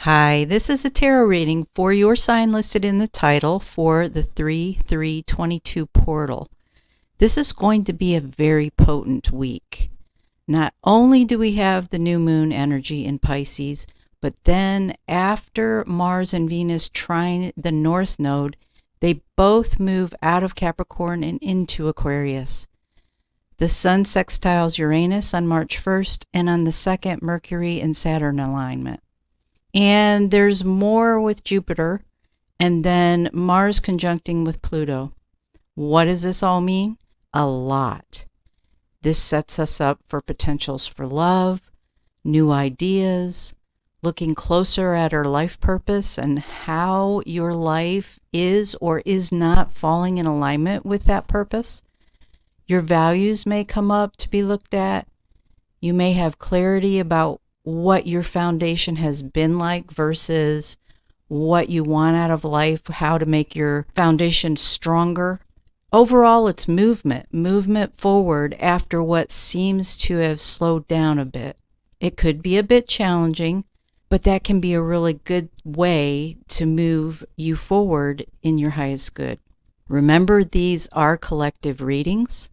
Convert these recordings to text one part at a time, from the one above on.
Hi, this is a tarot reading for your sign listed in the title for the 3/3/22 portal. This is going to be a very potent week. Not only do we have the new moon energy in Pisces, but then after Mars and Venus trine the North Node, they both move out of Capricorn and into Aquarius. The Sun sextiles Uranus on March 1st, and on the 2nd, Mercury and Saturn alignment. And there's more with Jupiter, and then Mars conjuncting with Pluto. What does this all mean? A lot. This sets us up for potentials for love, new ideas, looking closer at our life purpose and how your life is or is not falling in alignment with that purpose. Your values may come up to be looked at. You may have clarity about what your foundation has been like versus what you want out of life, how to make your foundation stronger. Overall, it's movement forward after what seems to have slowed down a bit. It could be a bit challenging, but that can be a really good way to move you forward in your highest good. Remember, these are collective readings,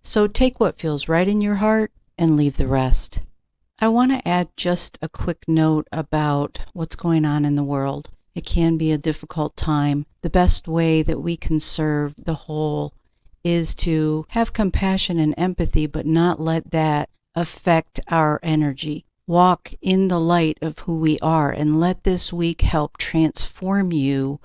so take what feels right in your heart and leave the rest. I want to add just a quick note about what's going on in the world. It can be a difficult time. The best way that we can serve the whole is to have compassion and empathy, but not let that affect our energy. Walk in the light of who we are, and let this week help transform you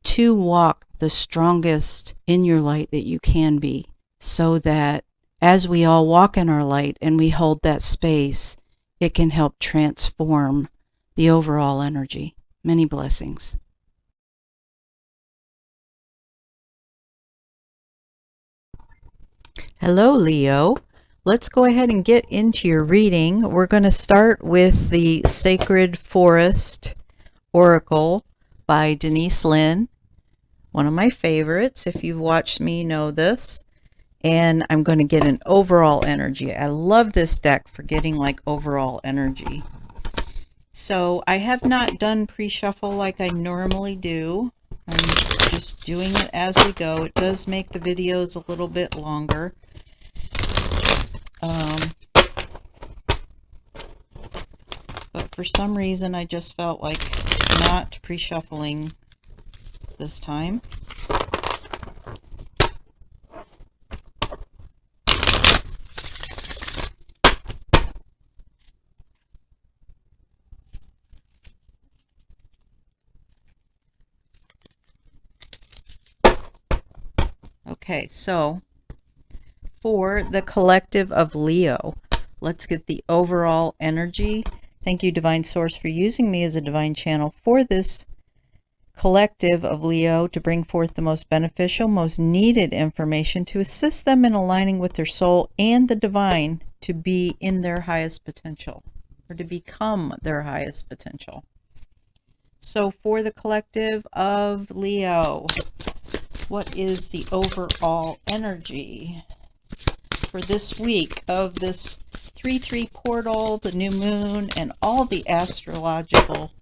to walk the strongest in your light that you can be, so that as we all walk in our light and we hold that space, it can help transform the overall energy. Many blessings. Hello, Leo. Let's go ahead and get into your reading. We're going to start with the Sacred Forest Oracle by Denise Linn, one of my favorites. If you've watched me, you know this. And I'm going to get an overall energy. I love this deck for getting like overall energy. So I have not done pre-shuffle like I normally do. I'm just doing it as we go. It does make the videos a little bit longer. But for some reason I just felt like not pre-shuffling this time. Okay, so for the collective of Leo, let's get the overall energy. Thank you, Divine Source, for using me as a divine channel for this collective of Leo to bring forth the most beneficial, most needed information to assist them in aligning with their soul and the divine to be in their highest potential, or to become their highest potential. So for the collective of Leo, what is the overall energy for this week of this 3/3 portal, the new moon, and all the astrological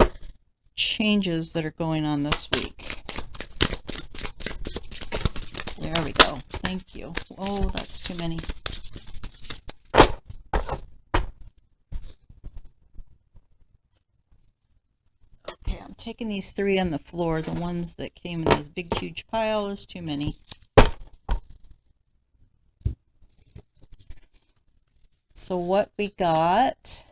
changes that are going on this week? There we go. Thank you. Oh, that's too many. Okay, I'm taking these 3 on the floor. The ones that came in this big, huge pile is too many. So what we got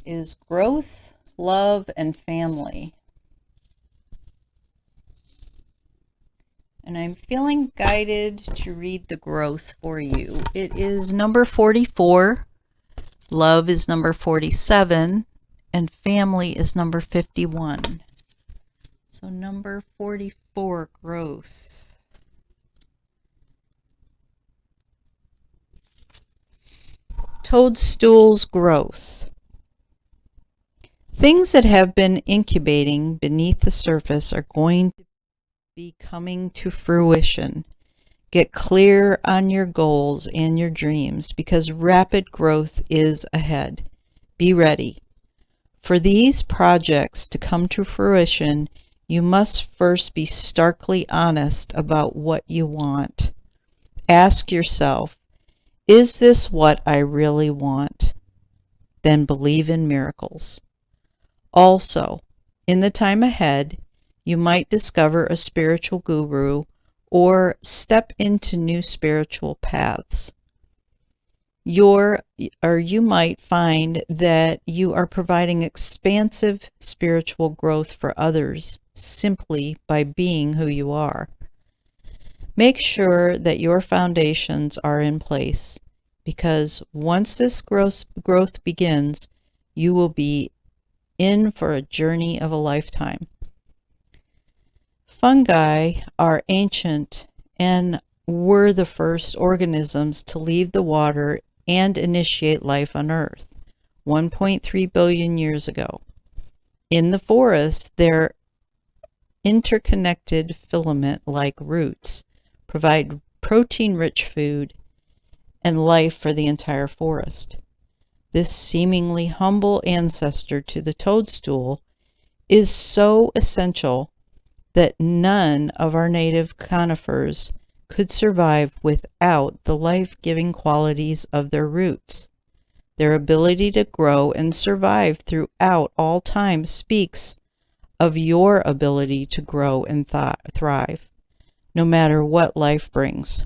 is growth, love, and family. And I'm feeling guided to read the growth for you. It is number 44. Love is number 47. And family is number 51. So number 44, growth. Toadstool's growth. Things that have been incubating beneath the surface are going to be coming to fruition. Get clear on your goals and your dreams because rapid growth is ahead. Be ready. For these projects to come to fruition, you must first be starkly honest about what you want. Ask yourself, is this what I really want? Then believe in miracles. Also, in the time ahead, you might discover a spiritual guru or step into new spiritual paths. You might find that you are providing expansive spiritual growth for others simply by being who you are. Make sure that your foundations are in place, because once this growth begins, you will be in for a journey of a lifetime. Fungi are ancient and were the first organisms to leave the water and initiate life on Earth 1.3 billion years ago. In the forest, their interconnected filament-like roots provide protein-rich food and life for the entire forest. This seemingly humble ancestor to the toadstool is so essential that none of our native conifers could survive without the life-giving qualities of their roots. Their ability to grow and survive throughout all time speaks of your ability to grow and thrive, no matter what life brings.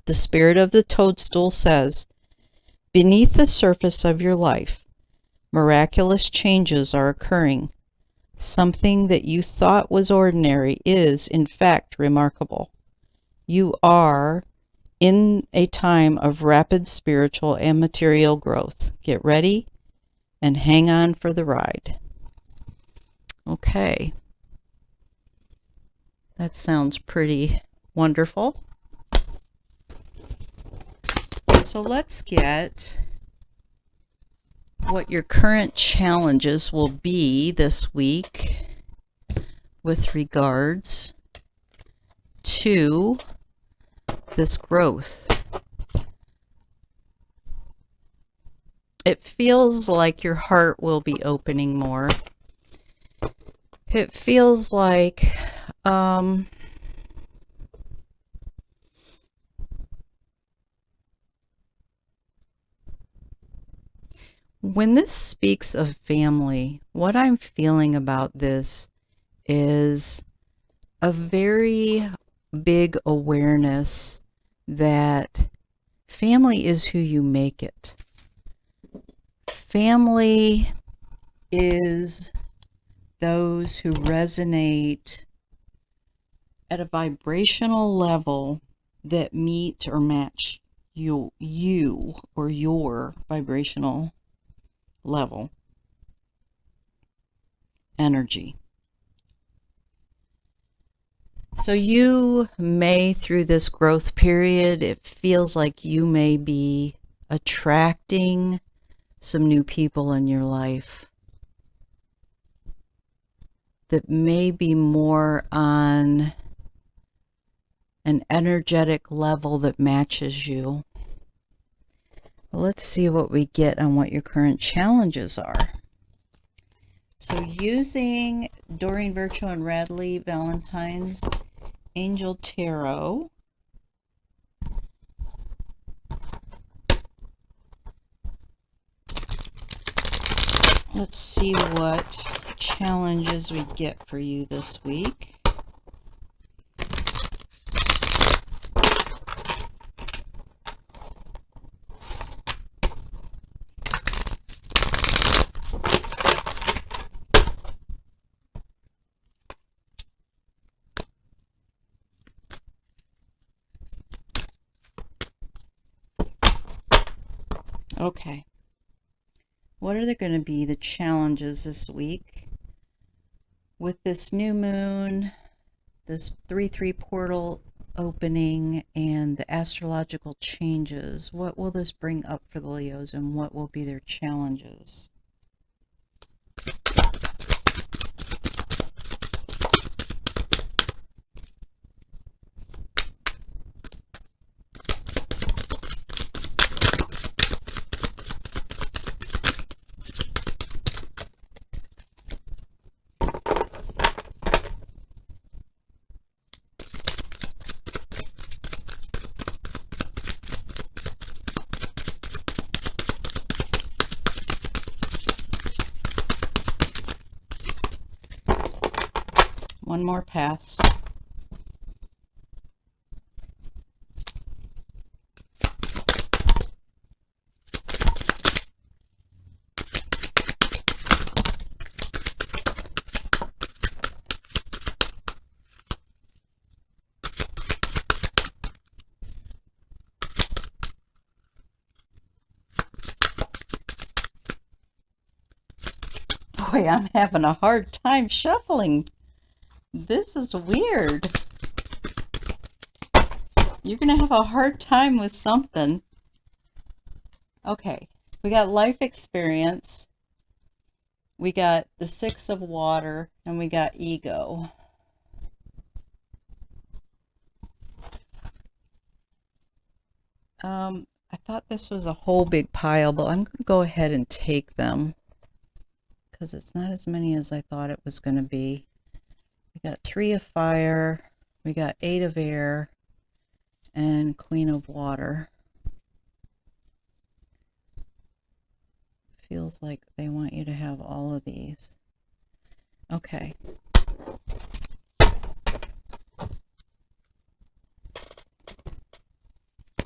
The spirit of the toadstool says, beneath the surface of your life, miraculous changes are occurring. Something that you thought was ordinary is, in fact, remarkable. You are in a time of rapid spiritual and material growth. Get ready and hang on for the ride. Okay. That sounds pretty wonderful. So let's get what your current challenges will be this week with regards to this growth. It feels like your heart will be opening more. It feels like when this speaks of family, what I'm feeling about this is a very big awareness that family is who you make it. Family is those who resonate at a vibrational level that meet or match you or your vibrational level energy. So you may, through this growth period, it feels like you may be attracting some new people in your life that may be more on an energetic level that matches you. Let's see what we get on what your current challenges are. So using Doreen Virtue and Radley Valentine's Angel Tarot, let's see what challenges we get for you this week. Okay. What are going to be the challenges this week with this new moon, this 3/3 portal opening, and the astrological changes? What will this bring up for the Leos, and what will be their challenges? One more pass. Boy, I'm having a hard time shuffling. This is weird. You're going to have a hard time with something. Okay, we got life experience. We got the Six of Water, and we got ego. I thought this was a whole big pile, but I'm going to go ahead and take them because it's not as many as I thought it was going to be. We got Three of Fire, we got Eight of Air, and Queen of Water. Feels like they want you to have all of these. Okay.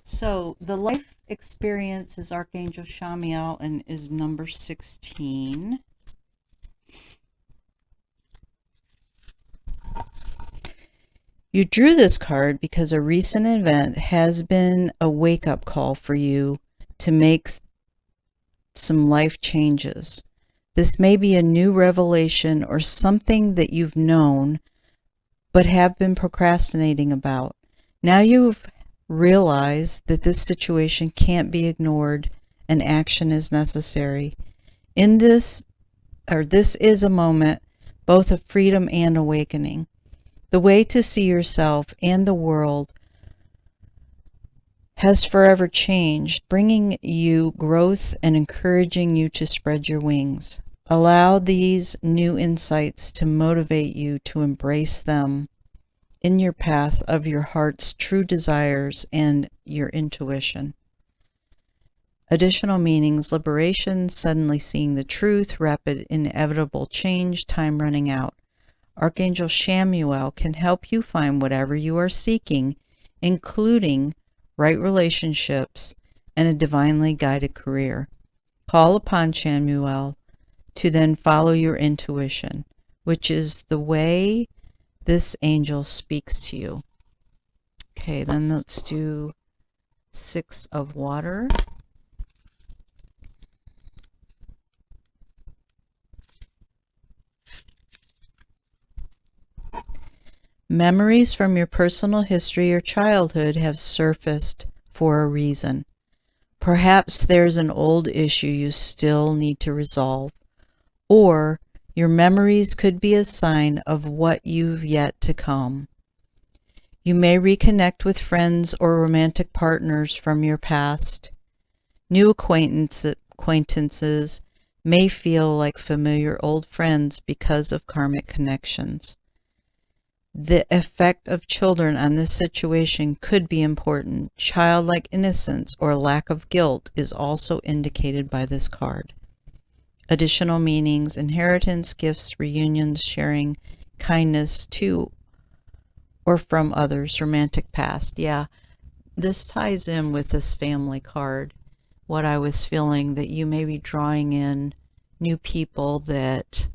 So the life experience is Archangel Michael and is number 16. You drew this card because a recent event has been a wake-up call for you to make some life changes. This may be a new revelation or something that you've known but have been procrastinating about. Now you've realized that this situation can't be ignored and action is necessary. This is a moment both of freedom and awakening. The way to see yourself and the world has forever changed, bringing you growth and encouraging you to spread your wings. Allow these new insights to motivate you to embrace them in your path of your heart's true desires and your intuition. Additional meanings: liberation, suddenly seeing the truth, rapid inevitable change, time running out. Archangel Michael can help you find whatever you are seeking, including right relationships and a divinely guided career. Call upon Michael to then follow your intuition, which is the way this angel speaks to you. Okay, then let's do Six of Water. Memories from your personal history or childhood have surfaced for a reason. Perhaps there's an old issue you still need to resolve, or your memories could be a sign of what you've yet to come. You may reconnect with friends or romantic partners from your past. New acquaintances may feel like familiar old friends because of karmic connections. The effect of children on this situation could be important. Childlike innocence or lack of guilt is also indicated by this card. Additional meanings: inheritance, gifts, reunions, sharing kindness to or from others, romantic past. Yeah, this ties in with this family card. What I was feeling, that you may be drawing in new people that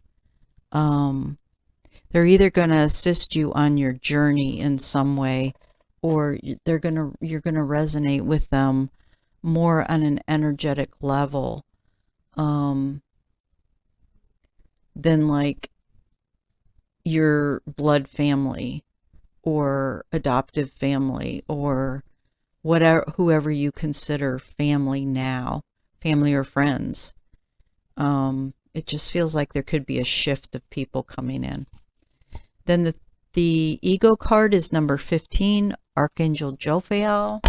they're either going to assist you on your journey in some way, or you're going to resonate with them more on an energetic level than like your blood family or adoptive family or whatever, whoever you consider family now, family or friends. It just feels like there could be a shift of people coming in. Then the ego card is number 15, Archangel Michael.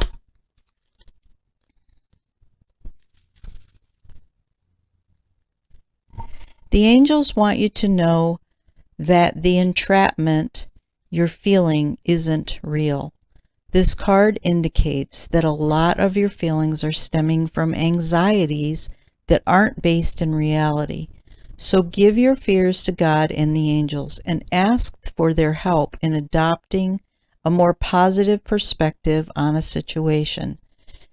The angels want you to know that the entrapment you're feeling isn't real. This card indicates that a lot of your feelings are stemming from anxieties that aren't based in reality. So give your fears to God and the angels and ask for their help in adopting a more positive perspective on a situation.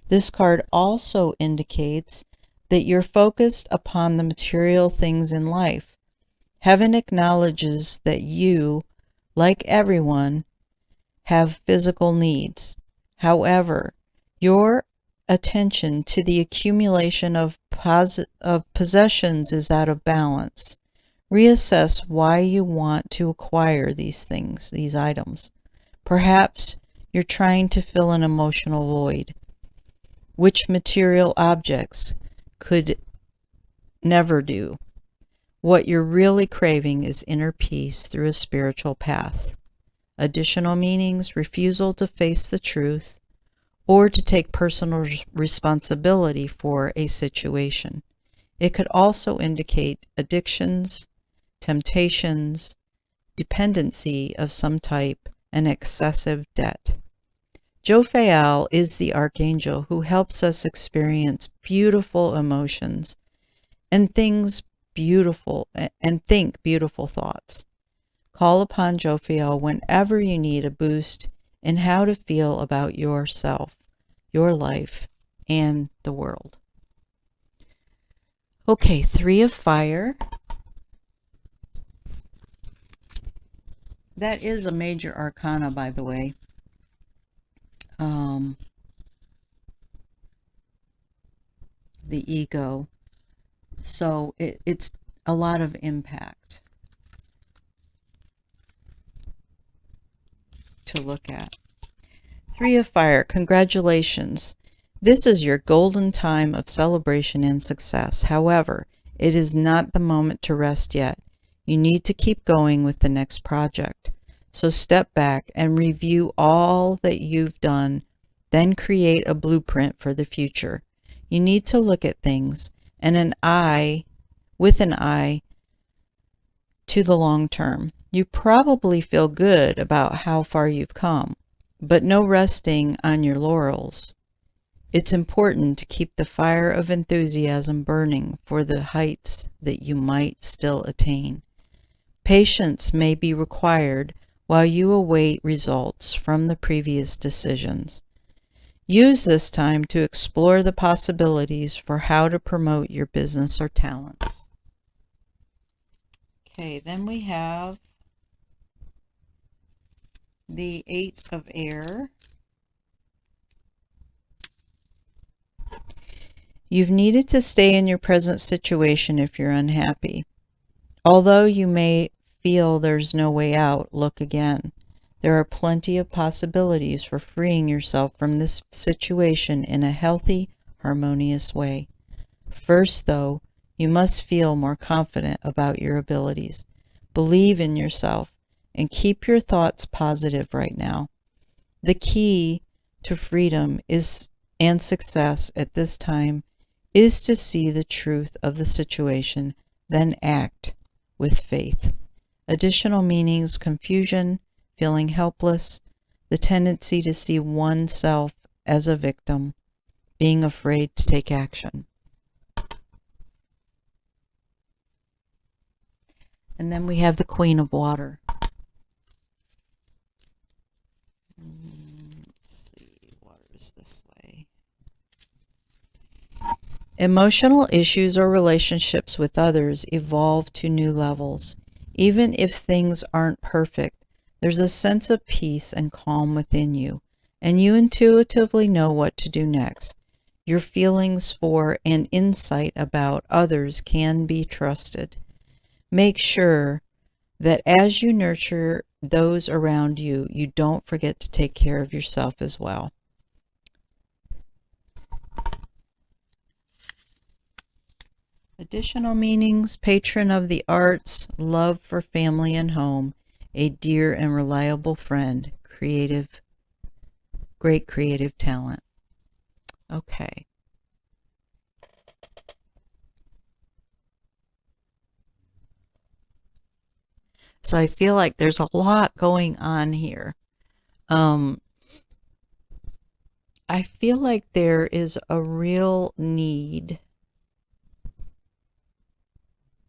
This card also indicates that you're focused upon the material things in life. Heaven acknowledges that you, like everyone, have physical needs. However, your attention to the accumulation of possessions is out of balance. Reassess why you want to acquire these things, these items. Perhaps you're trying to fill an emotional void, which material objects could never do. What you're really craving is inner peace through a spiritual path. Additional meanings: refusal to face the truth or to take personal responsibility for a situation. It could also indicate addictions, temptations, dependency of some type, and excessive debt. Jophiel is the archangel who helps us experience beautiful emotions and think beautiful thoughts. Call upon Jophiel whenever you need a boost in how to feel about yourself, your life, and the world. Okay, 3 of Fire. That is a major arcana, by the way. The ego. So it's a lot of impact to look at. 3 of Fire, congratulations. This is your golden time of celebration and success. However, it is not the moment to rest yet. You need to keep going with the next project. So step back and review all that you've done, then create a blueprint for the future. You need to look at things with an eye to the long term. You probably feel good about how far you've come, but no resting on your laurels. It's important to keep the fire of enthusiasm burning for the heights that you might still attain. Patience may be required while you await results from the previous decisions. Use this time to explore the possibilities for how to promote your business or talents. Okay, then we have the 8 of Air. You've needed to stay in your present situation if you're unhappy. Although you may feel there's no way out, look again. There are plenty of possibilities for freeing yourself from this situation in a healthy, harmonious way. First, though, you must feel more confident about your abilities. Believe in yourself and keep your thoughts positive right now. The key to freedom and success at this time is to see the truth of the situation, then act with faith. Additional meanings: confusion, feeling helpless, the tendency to see oneself as a victim, being afraid to take action. And then we have the Queen of Water. Let's see, water is this way. Emotional issues or relationships with others evolve to new levels. Even if things aren't perfect, there's a sense of peace and calm within you, and you intuitively know what to do next. Your feelings for and insight about others can be trusted. Make sure that as you nurture those around you, you don't forget to take care of yourself as well. Additional meanings: patron of the arts, love for family and home, a dear and reliable friend, great creative talent. Okay. So I feel like there's a lot going on here. I feel like there is a real need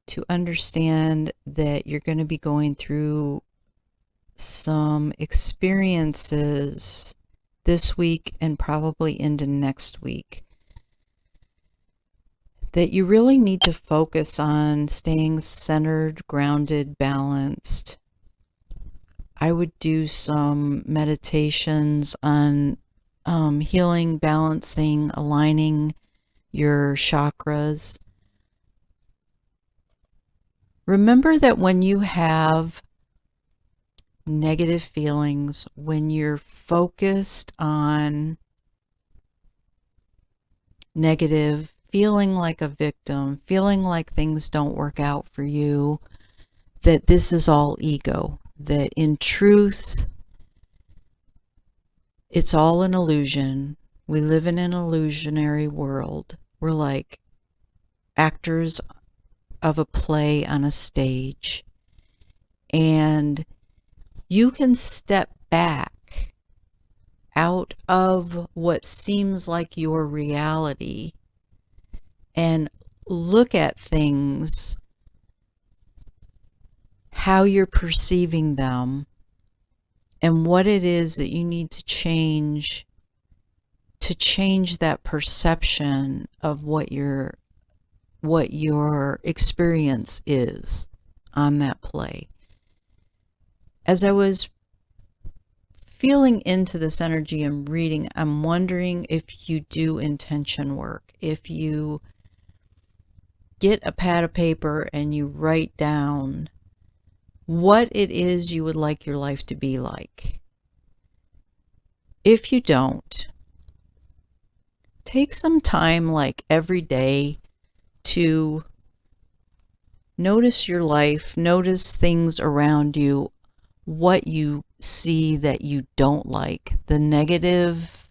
to understand that you're going to be going through some experiences this week and probably into next week that you really need to focus on staying centered, grounded, balanced. I would do some meditations on healing, balancing, aligning your chakras. Remember that when you have negative feelings, when you're focused on negative, feeling like a victim, feeling like things don't work out for you, that this is all ego, that in truth, it's all an illusion. We live in an illusionary world. We're like actors of a play on a stage. And you can step back out of what seems like your reality and look at things, how you're perceiving them, and what it is that you need to change that perception of what your experience is on that play. As I was feeling into this energy and reading, I'm wondering if you do intention work, if you get a pad of paper and you write down what it is you would like your life to be like. If you don't, take some time, like every day, to notice your life, notice things around you, what you see that you don't like, the negative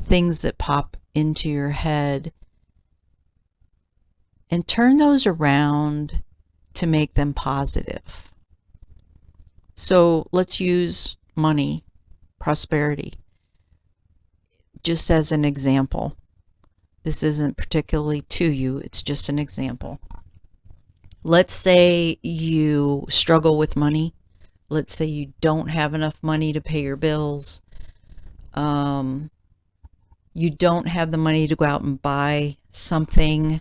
things that pop into your head, and turn those around to make them positive. So let's use money, prosperity, just as an example. This isn't particularly to you, it's just an example. Let's say you struggle with money. Let's say you don't have enough money to pay your bills. You don't have the money to go out and buy something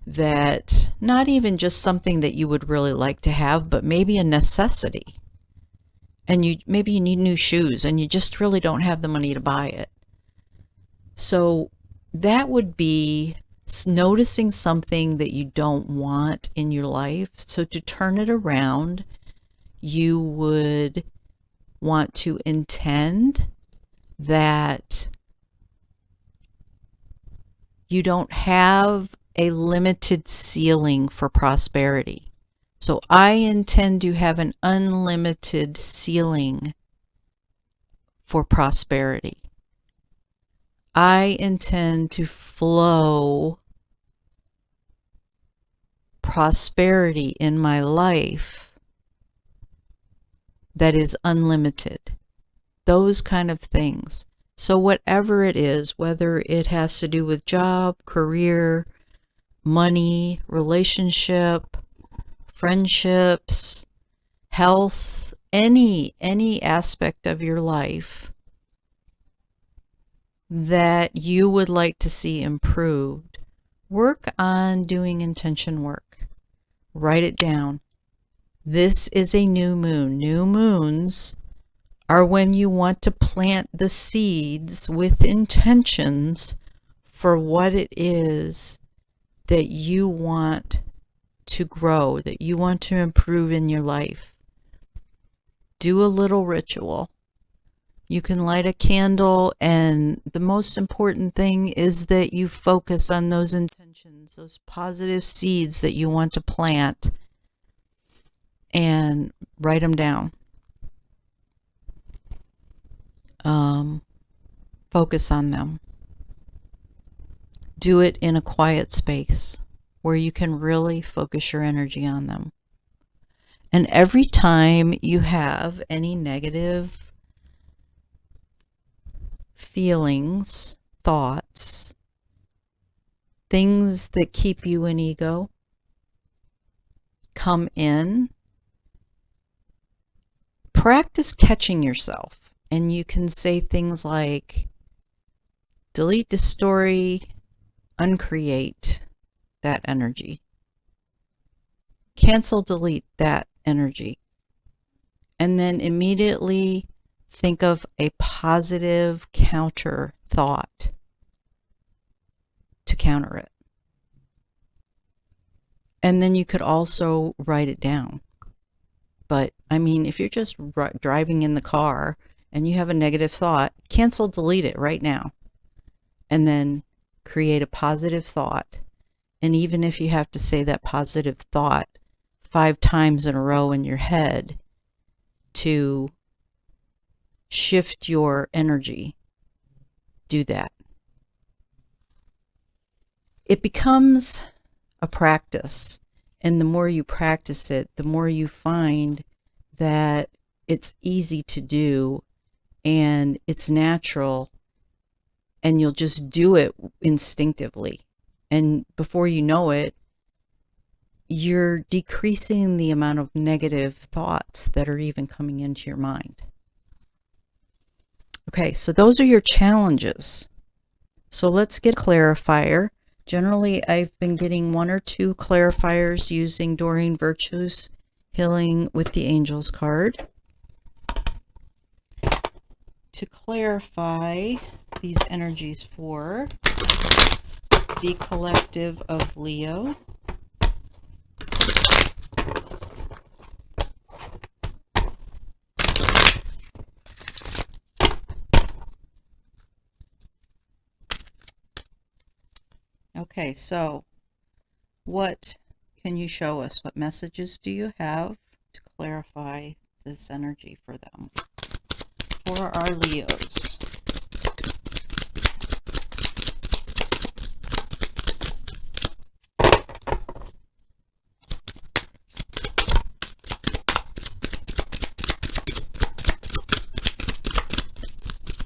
that, not even just something that you would really like to have, but maybe a necessity. And maybe you need new shoes and you just really don't have the money to buy it. So that would be noticing something that you don't want in your life. So to turn it around, you would want to intend that you don't have a limited ceiling for prosperity. So I intend to have an unlimited ceiling for prosperity. I intend to flow prosperity in my life that is unlimited. Those kind of things. So whatever it is, whether it has to do with job, career, money, relationship, friendships, health, any aspect of your life that you would like to see improved, work on doing intention work. Write it down. This is a new moon. New moons are when you want to plant the seeds with intentions for what it is that you want to grow, that you want to improve in your life. Do a little ritual. You can light a candle, and the most important thing is that you focus on those intentions, those positive seeds that you want to plant, and write them down. Focus on them. Do it in a quiet space where you can really focus your energy on them. And every time you have any negative feelings, thoughts, things that keep you in ego, come in, practice catching yourself. And you can say things like, delete the story, uncreate that energy. Cancel, delete that energy. And then immediately think of a positive counter thought to counter it. And then you could also write it down. But I mean, if you're just driving in the car and you have a negative thought, cancel, delete it right now. And then create a positive thought. And even if you have to say that positive thought 5 times in a row in your head to shift your energy, do that. It becomes a practice. And the more you practice it, the more you find that it's easy to do and it's natural, and you'll just do it instinctively. And before you know it, you're decreasing the amount of negative thoughts that are even coming into your mind. Okay, so those are your challenges. So let's get a clarifier. Generally, I've been getting 1 or 2 clarifiers using Doreen Virtue's Healing with the Angels card to clarify these energies for the collective of Leo. Okay, so what can you show us? What messages do you have to clarify this energy for them? For our Leos.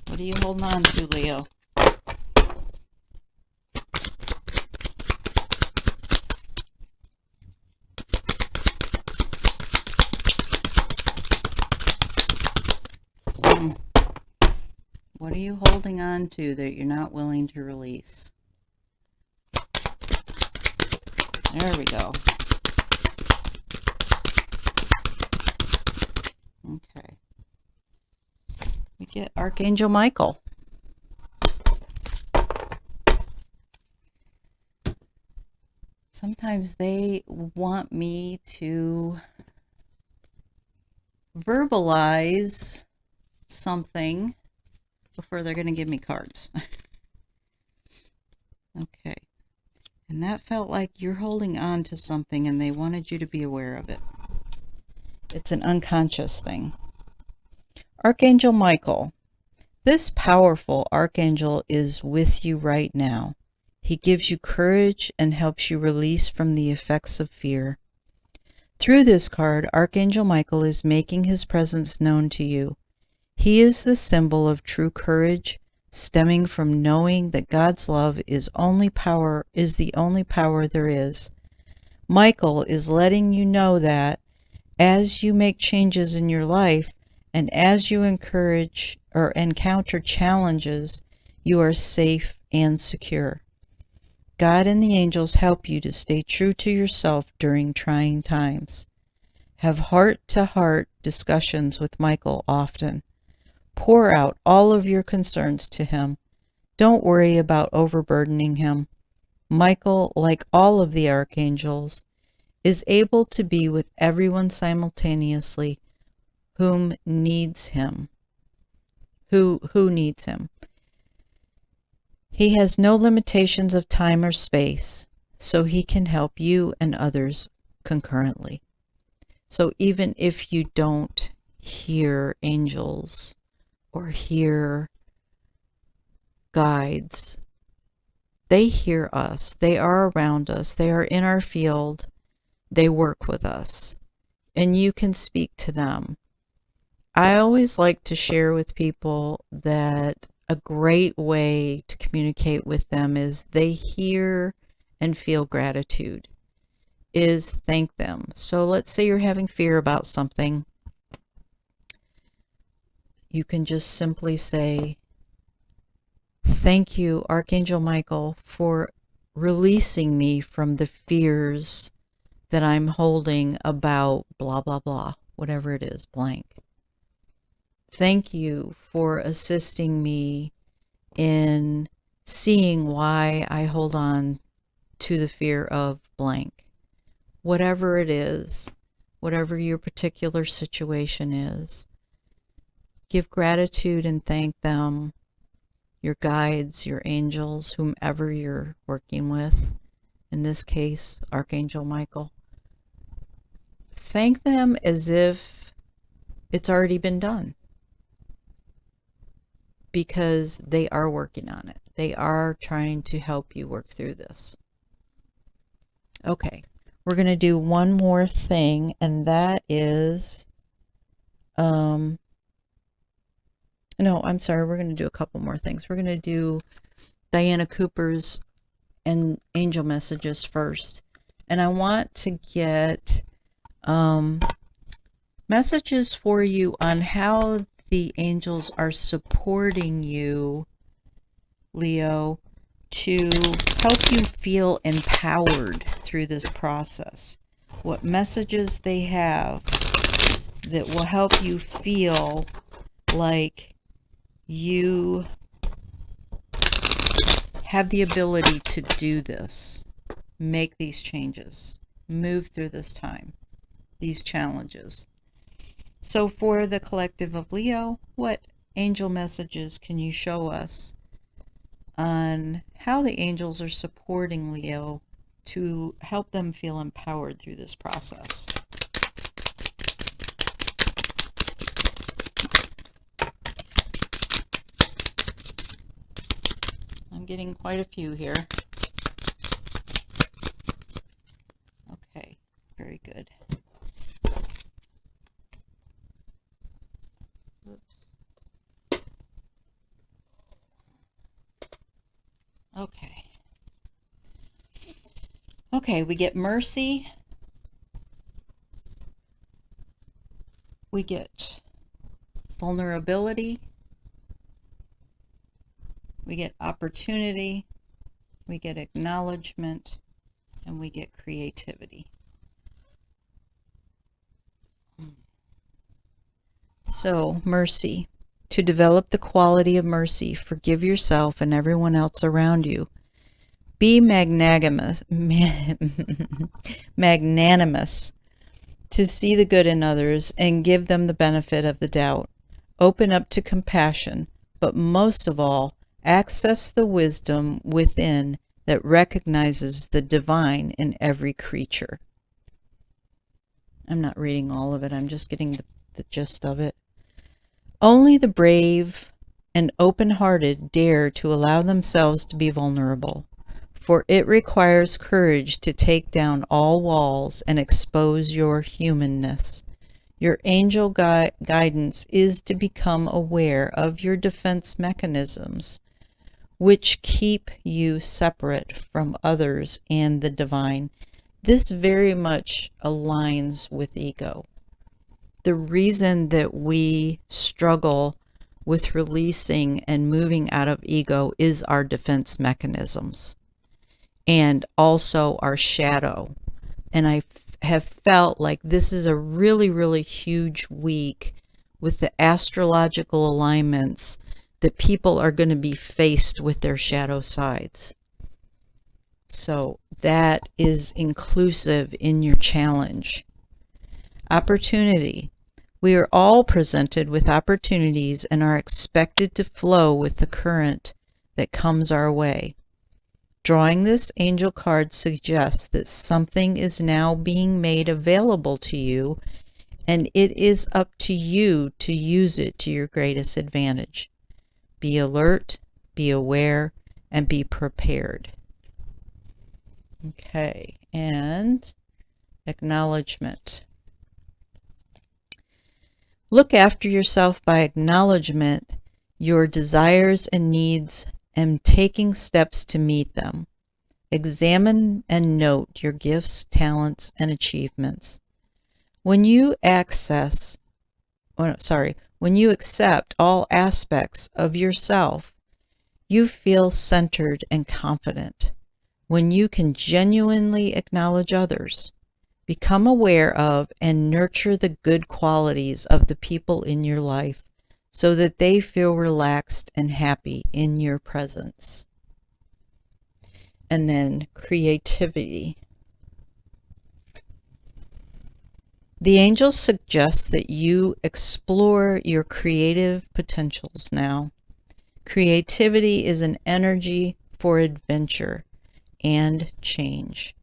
What are you holding on to, Leo? What are you holding on to that you're not willing to release? There we go. Okay. We get Archangel Michael. Sometimes they want me to verbalize something before they're going to give me cards. Okay. And that felt like you're holding on to something and they wanted you to be aware of it. It's an unconscious thing. Archangel Michael. This powerful archangel is with you right now. He gives you courage and helps you release from the effects of fear. Through this card, Archangel Michael is making his presence known to you. He is the symbol of true courage, stemming from knowing that God's love is the only power there is. Michael is letting you know that as you make changes in your life and as you encounter challenges, you are safe and secure. God and the angels help you to stay true to yourself during trying times. Have heart-to-heart discussions with Michael often. Pour out all of your concerns to him. Don't worry about overburdening him. Michael, like all of the archangels, is able to be with everyone simultaneously who needs him. Who needs him. He has no limitations of time or space, so he can help you and others concurrently. So even if you don't hear angels or hear guides, they hear us. They are around us. They are in our field. They work with us. And you can speak to them. I always like to share with people that a great way to communicate with them is they hear and feel gratitude. is thank them. So let's say you're having fear about something. You can just simply say, thank you, Archangel Michael, for releasing me from the fears that I'm holding about blah, blah, blah, whatever it is, blank. Thank you for assisting me in seeing why I hold on to the fear of blank. Whatever it is, whatever your particular situation is, give gratitude and thank them, your guides, your angels, whomever you're working with. In this case, Archangel Michael. Thank them as if it's already been done, because they are working on it. They are trying to help you work through this. Okay, we're going to do one more thing, and that is, no, I'm sorry, we're going to do a couple more things. We're going to do Diana Cooper's and angel messages first. And I want to get messages for you on how the angels are supporting you, Leo, to help you feel empowered through this process. What messages they have that will help you feel like you have the ability to do this, make these changes, move through this time, these challenges. So for the collective of Leo, what angel messages can you show us on how the angels are supporting Leo to help them feel empowered through this process? I'm getting quite a few here. Okay, very good. Oops. Okay. Okay, we get mercy. We get vulnerability. We get opportunity, we get acknowledgement, and we get creativity. So, mercy. To develop the quality of mercy, forgive yourself and everyone else around you. Be magnanimous to see the good in others and give them the benefit of the doubt. Open up to compassion, but most of all, access the wisdom within that recognizes the divine in every creature. I'm not reading all of it, I'm just getting the gist of it. Only the brave and open-hearted dare to allow themselves to be vulnerable, for it requires courage to take down all walls and expose your humanness. Your angel guidance is to become aware of your defense mechanisms, which keep you separate from others and the divine. This very much aligns with ego. The reason that we struggle with releasing and moving out of ego is our defense mechanisms and also our shadow. And I have felt like this is a really, really huge week with the astrological alignments that people are going to be faced with their shadow sides. So that is inclusive in your challenge. Opportunity. We are all presented with opportunities and are expected to flow with the current that comes our way. Drawing this angel card suggests that something is now being made available to you, and it is up to you to use it to your greatest advantage. Be alert, be aware, and be prepared. Okay, and acknowledgement. Look after yourself by acknowledgement, your desires and needs, and taking steps to meet them. Examine and note your gifts, talents, and achievements. When you accept all aspects of yourself, you feel centered and confident. When you can genuinely acknowledge others, become aware of and nurture the good qualities of the people in your life so that they feel relaxed and happy in your presence. And then creativity. The angels suggest that you explore your creative potentials now. Creativity is an energy for adventure and change.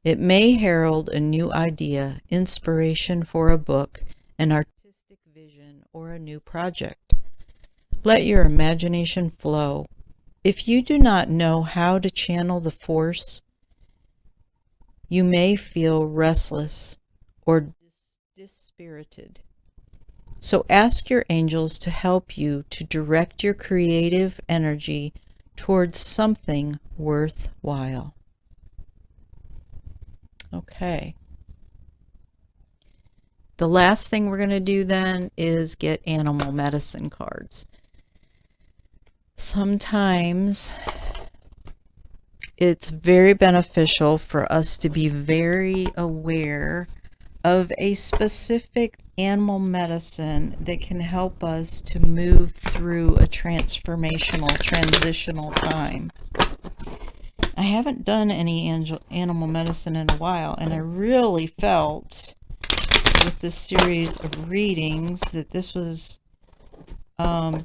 It may herald a new idea, inspiration for a book, an artistic vision, or a new project. Let your imagination flow. If you do not know how to channel the force, you may feel restless or dispirited. So ask your angels to help you to direct your creative energy towards something worthwhile. Okay. The last thing we're going to do then is get animal medicine cards. Sometimes it's very beneficial for us to be very aware of a specific animal medicine that can help us to move through a transitional time. I haven't done any animal medicine in a while, and I really felt with this series of readings that this was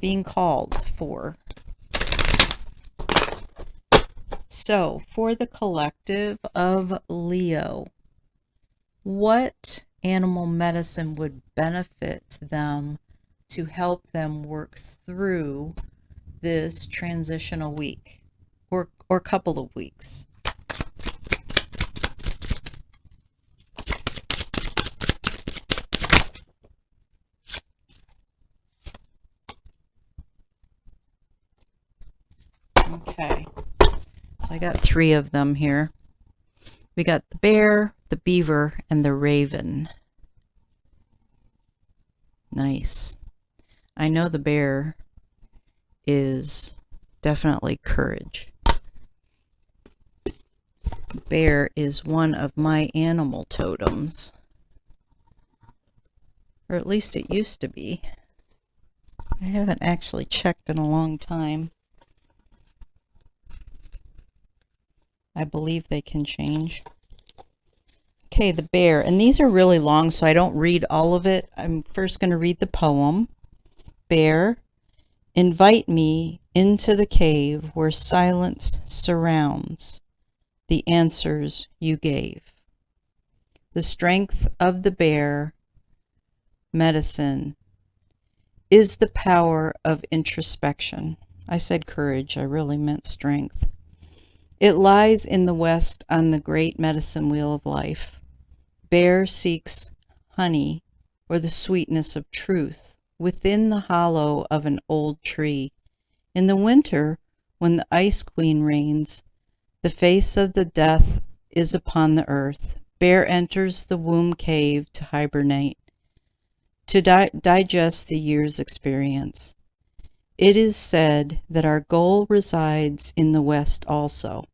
being called for. So, for the collective of Leo, what animal medicine would benefit them to help them work through this transitional week or couple of weeks? Okay, so I got 3 of them here. We got the bear, the beaver, and the raven. Nice. I know the bear is definitely courage. Bear is one of my animal totems. Or at least it used to be. I haven't actually checked in a long time. I believe they can change. Okay, the bear. And these are really long, so I don't read all of it. I'm first going to read the poem. Bear, invite me into the cave where silence surrounds the answers you gave. The strength of the bear medicine is the power of introspection. I said courage, I really meant strength. It lies in the west on the great medicine wheel of life. Bear seeks honey or the sweetness of truth within the hollow of an old tree. In the winter, when the ice queen reigns, the face of the death is upon the earth. Bear enters the womb cave to hibernate, to digest the year's experience. It is said that our goal resides in the West also.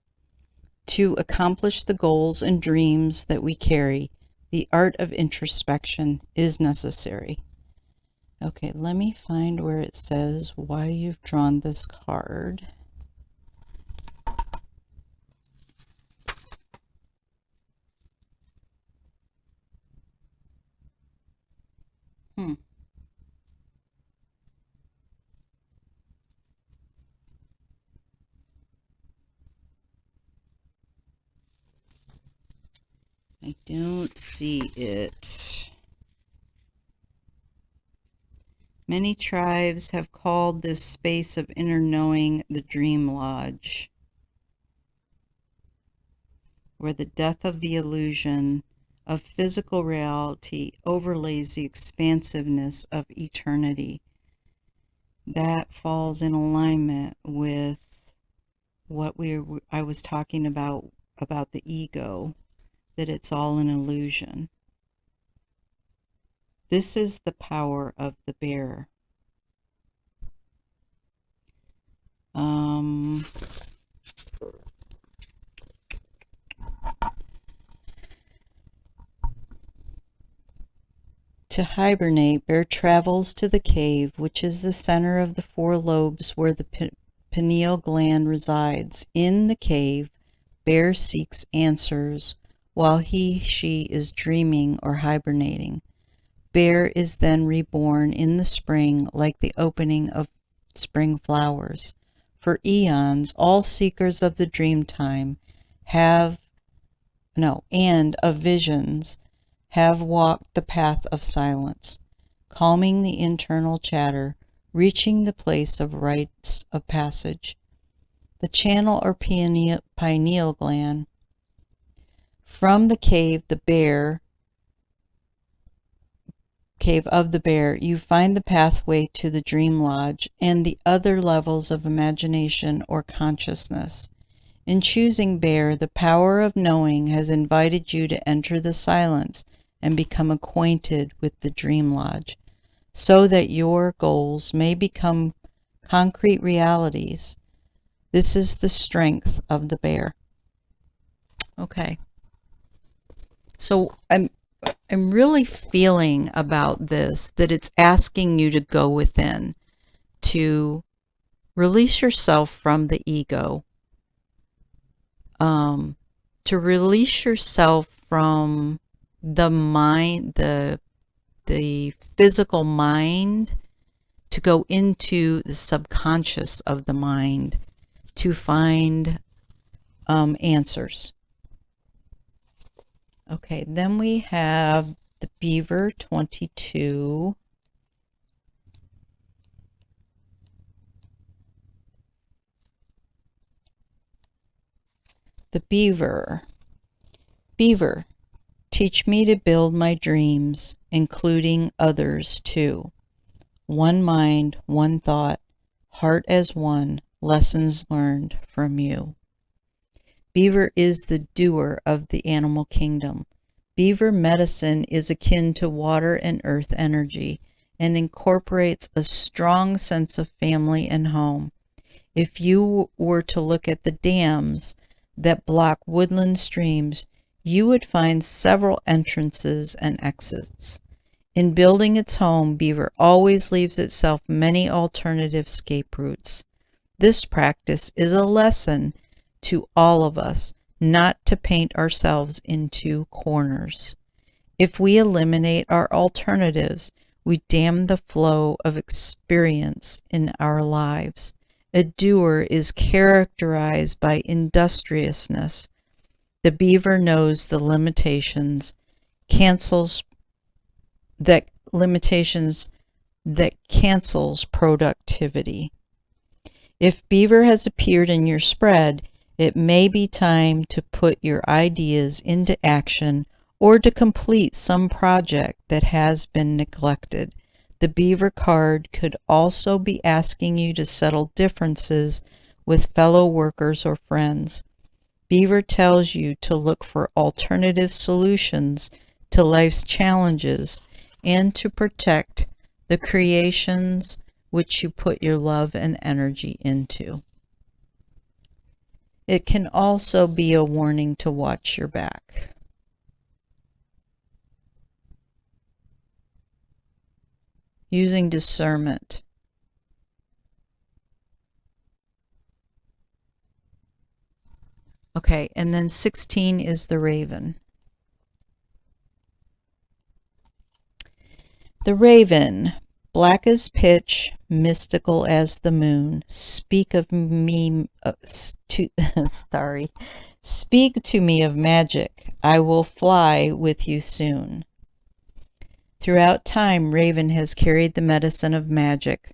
To accomplish the goals and dreams that we carry, the art of introspection is necessary. Okay, let me find where it says why you've drawn this card. I don't see it. Many tribes have called this space of inner knowing the dream lodge, where the death of the illusion of physical reality overlays the expansiveness of eternity. That falls in alignment with what I was talking about about the ego, that it's all an illusion. This is the power of the bear. To hibernate, bear travels to the cave, which is the center of the four lobes where the pineal gland resides. In the cave, bear seeks answers while she is dreaming or hibernating. Bear is then reborn in the spring like the opening of spring flowers. For eons, all seekers of the dream time and of visions have walked the path of silence, calming the internal chatter, reaching the place of rites of passage. The channel or pineal gland. From the cave of the bear, you find the pathway to the dream lodge and the other levels of imagination or consciousness. In choosing bear, the power of knowing has invited you to enter the silence and become acquainted with the dream lodge, so that your goals may become concrete realities. This is the strength of the bear. Okay. So I'm really feeling about this that it's asking you to go within, to release yourself from the ego, to release yourself from the mind, the physical mind, to go into the subconscious of the mind to find answers. Okay, then we have the Beaver 22. The Beaver. Beaver, teach me to build my dreams, including others too. One mind, one thought, heart as one, lessons learned from you. Beaver is the doer of the animal kingdom. Beaver medicine is akin to water and earth energy and incorporates a strong sense of family and home. If you were to look at the dams that block woodland streams, you would find several entrances and exits. In building its home, Beaver always leaves itself many alternative escape routes. This practice is a lesson to all of us not to paint ourselves into corners. If we eliminate our alternatives, we dam the flow of experience in our lives. A doer is characterized by industriousness. The Beaver knows the limitations that cancels productivity. If Beaver has appeared in your spread, it may be time to put your ideas into action or to complete some project that has been neglected. The Beaver card could also be asking you to settle differences with fellow workers or friends. Beaver tells you to look for alternative solutions to life's challenges and to protect the creations which you put your love and energy into. It can also be a warning to watch your back. Using discernment. Okay, and then 16 is the Raven. The Raven, black as pitch, mystical as the moon. Speak to me of magic. I will fly with you soon. Throughout time, Raven has carried the medicine of magic.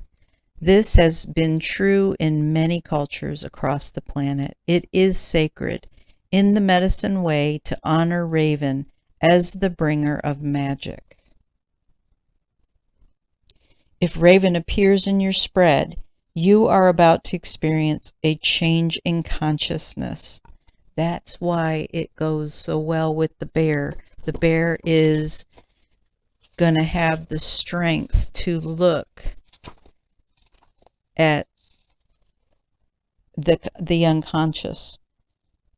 This has been true in many cultures across the planet. It is sacred in the medicine way to honor Raven as the bringer of magic. If Raven appears in your spread, you are about to experience a change in consciousness. That's why it goes so well with the bear. The bear is going to have the strength to look at the unconscious.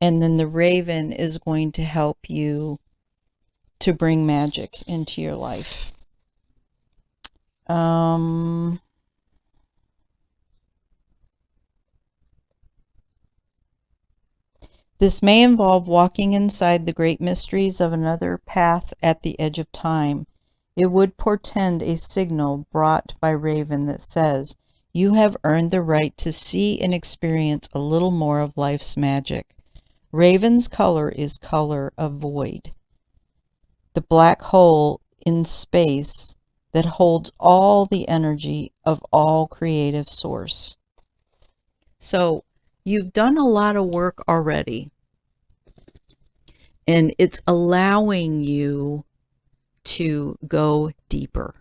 And then the raven is going to help you to bring magic into your life. This may involve walking inside the great mysteries of another path at the edge of time. It would portend a signal brought by Raven that says, "You have earned the right to see and experience a little more of life's magic." Raven's color is color of void, the black hole in space that holds all the energy of all creative source. So you've done a lot of work already, and it's allowing you to go deeper.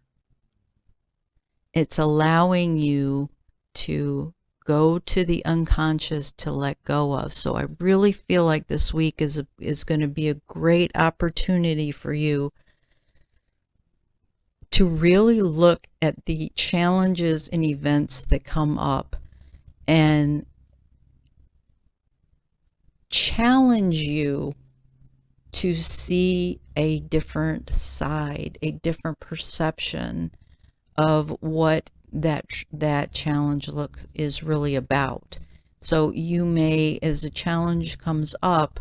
It's allowing you to go to the unconscious to let go of. So I really feel like this week is going to be a great opportunity for you to really look at the challenges and events that come up and challenge you to see a different side, a different perception of what that challenge is really about. So you may, as a challenge comes up,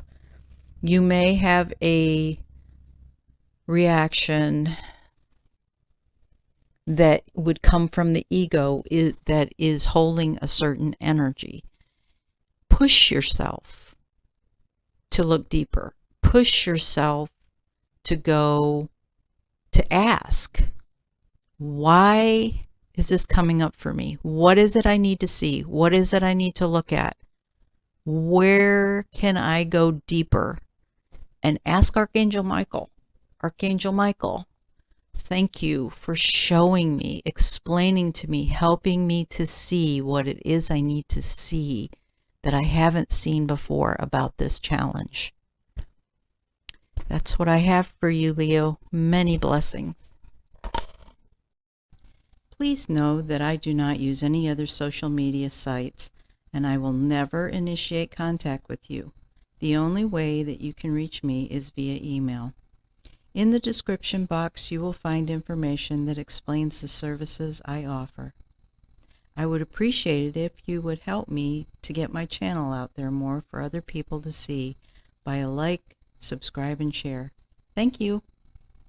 you may have a reaction that would come from the ego that is holding a certain energy. Push yourself to look deeper. Push yourself to go to ask, why is this coming up for me? What is it I need to see? What is it I need to look at? Where can I go deeper? And ask Archangel Michael. Archangel Michael, thank you for showing me, explaining to me, helping me to see what it is I need to see that I haven't seen before about this challenge. That's what I have for you, Leo. Many blessings. Please know that I do not use any other social media sites, and I will never initiate contact with you. The only way that you can reach me is via email. In the description box, you will find information that explains the services I offer. I would appreciate it if you would help me to get my channel out there more for other people to see by a like, subscribe, and share. Thank you.